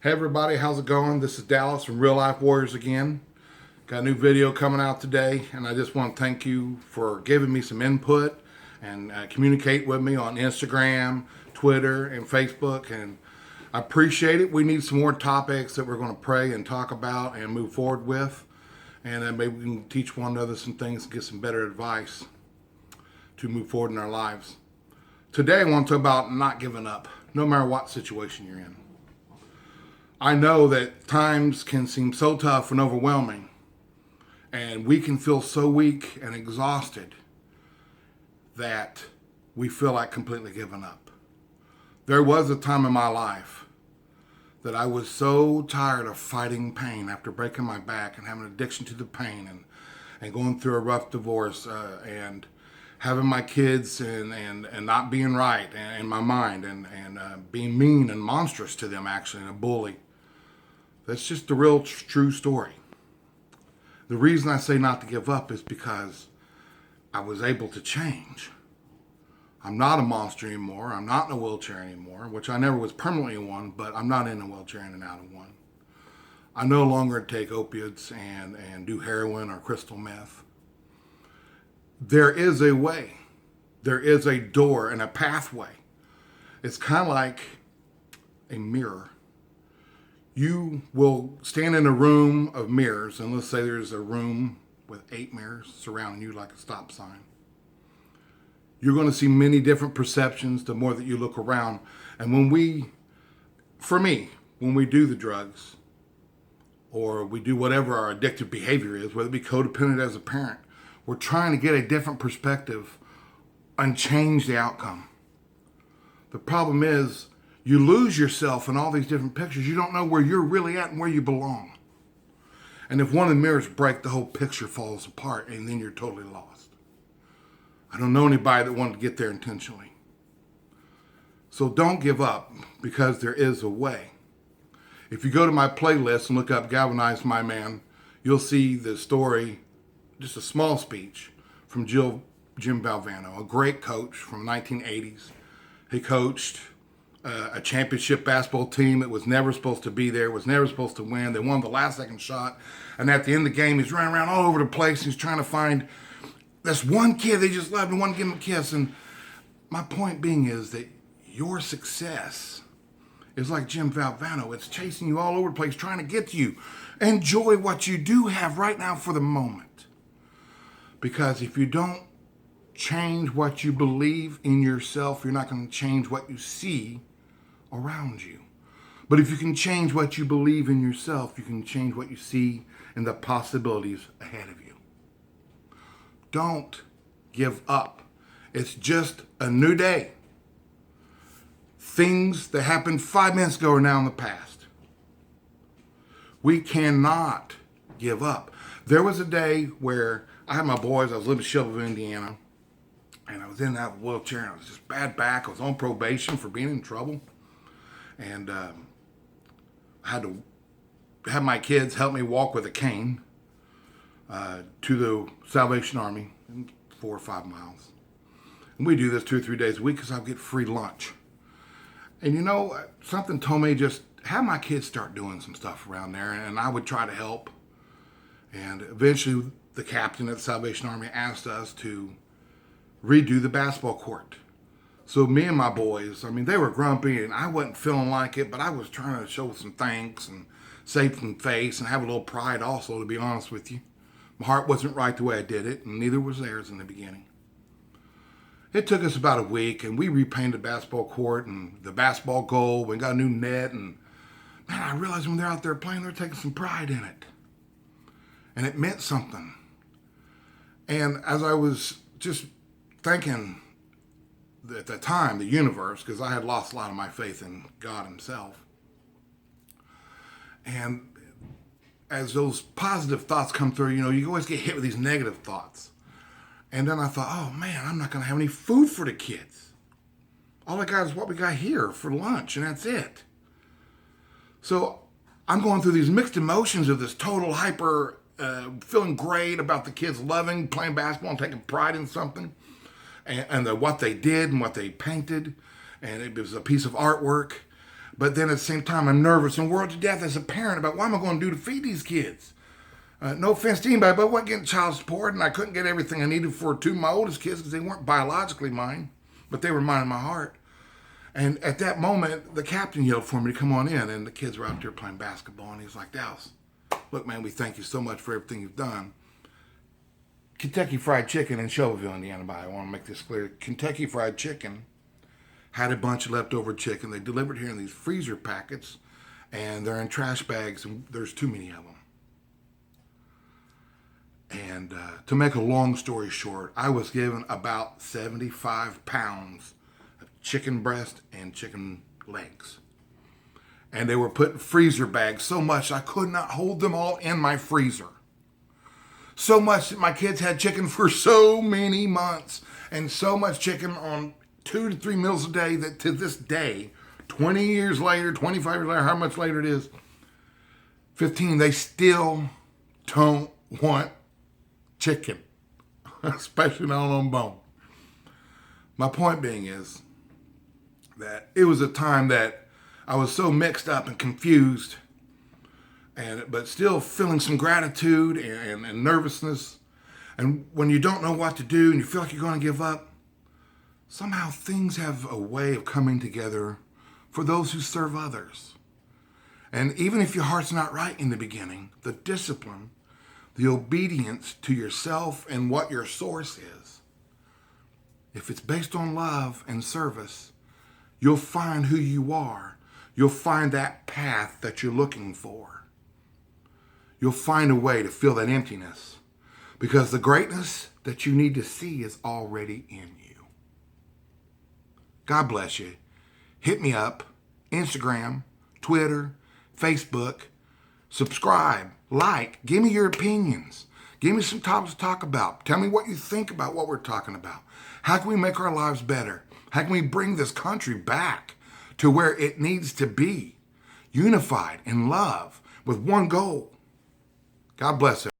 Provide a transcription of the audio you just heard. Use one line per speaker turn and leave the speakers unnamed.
Hey everybody, how's it going? This is Dallas from Real Life Warriors again. Got a new video coming out today, and I just want to thank you for giving me some input and communicate with me on Instagram, Twitter, and Facebook. And I appreciate it. We need some more topics that we're going to pray and talk about and move forward with. And then maybe we can teach one another some things and get some better advice to move forward in our lives. Today I want to talk about not giving up, no matter what situation you're in. I know that times can seem so tough and overwhelming, and we can feel so weak and exhausted that we feel like completely giving up. There was a time in my life that I was so tired of fighting pain after breaking my back and having an addiction to the pain and going through a rough divorce and having my kids and not being right in my mind and being mean and monstrous to them, actually, and a bully. That's just the real true story. The reason I say not to give up is because I was able to change. I'm not a monster anymore. I'm not in a wheelchair anymore, which I never was permanently in one, but I'm not in a wheelchair in and out of one. I no longer take opiates and do heroin or crystal meth. There is a way. There is a door and a pathway. It's kind of like a mirror. You will stand in a room of mirrors, and let's say there's a room with 8 mirrors surrounding you like a stop sign. You're going to see many different perceptions the more that you look around. And when we do the drugs or we do whatever our addictive behavior is, whether it be codependent as a parent, we're trying to get a different perspective and change the outcome. The problem is, you lose yourself in all these different pictures. You don't know where you're really at and where you belong. And if one of the mirrors break, the whole picture falls apart, and then you're totally lost. I don't know anybody that wanted to get there intentionally. So don't give up, because there is a way. If you go to my playlist and look up Galvanize My Man, you'll see the story, just a small speech from Jim Valvano, a great coach from the 1980s. He coached a championship basketball team that was never supposed to be there, was never supposed to win. They won the last second shot. And at the end of the game, he's running around all over the place. He's trying to find this one kid they just loved and want to give him a kiss. And my point being is that your success is like Jim Valvano. It's chasing you all over the place, trying to get to you. Enjoy what you do have right now for the moment. Because if you don't change what you believe in yourself, you're not going to change what you see around you. But if you can change what you believe in yourself, you can change what you see and the possibilities ahead of you. Don't give up. It's just a new day. Things that happened 5 minutes ago are now in the past. We cannot give up. There was a day where I had my boys, I was living in Shelbyville, Indiana, and I was in that wheelchair, and I was just bad back. I was on probation for being in trouble. And I had to have my kids help me walk with a cane to the Salvation Army, 4 or 5 miles. And we do this 2 or 3 days a week because I get free lunch. And you know, something told me just have my kids start doing some stuff around there, and I would try to help. And eventually the captain at the Salvation Army asked us to redo the basketball court. So me and my boys, I mean, they were grumpy and I wasn't feeling like it, but I was trying to show some thanks and save some face and have a little pride also, to be honest with you. My heart wasn't right the way I did it, and neither was theirs in the beginning. It took us about a week, and we repainted the basketball court and the basketball goal. We got a new net, and man, I realized when they're out there playing, they're taking some pride in it. And it meant something. And as I was just thinking at the time, the universe, because I had lost a lot of my faith in God himself. And as those positive thoughts come through, you know, you always get hit with these negative thoughts. And then I thought, oh man, I'm not going to have any food for the kids. All I got is what we got here for lunch, and that's it. So I'm going through these mixed emotions of this total hyper, feeling great about the kids loving playing basketball and taking pride in something. And what they did and what they painted, and it was a piece of artwork. But then at the same time, I'm nervous and worried to death as a parent about what am I going to do to feed these kids. No offense to anybody, but I wasn't getting child support, and I couldn't get everything I needed for two of my oldest kids because they weren't biologically mine, but they were mine in my heart. And at that moment, the captain yelled for me to come on in, and the kids were out there playing basketball, and he was like, Dallas, look, man, we thank you so much for everything you've done. Kentucky Fried Chicken in Shelbyville, Indiana, I want to make this clear. Kentucky Fried Chicken had a bunch of leftover chicken. They delivered here in these freezer packets, and they're in trash bags, and there's too many of them. And to make a long story short, I was given about 75 pounds of chicken breast and chicken legs. And they were put in freezer bags so much I could not hold them all in my freezer. So much that my kids had chicken for so many months, and so much chicken on 2 to 3 meals a day that to this day, 20 years later, 25 years later, how much later it is, 15, they still don't want chicken, especially not on bone. My point being is that it was a time that I was so mixed up and confused, but still feeling some gratitude and nervousness. And when you don't know what to do and you feel like you're going to give up, somehow things have a way of coming together for those who serve others. And even if your heart's not right in the beginning, the discipline, the obedience to yourself and what your source is, if it's based on love and service, you'll find who you are. You'll find that path that you're looking for. You'll find a way to fill that emptiness, because the greatness that you need to see is already in you. God bless you. Hit me up, Instagram, Twitter, Facebook. Subscribe, like, give me your opinions. Give me some topics to talk about. Tell me what you think about what we're talking about. How can we make our lives better? How can we bring this country back to where it needs to be? Unified in love with one goal. God bless it.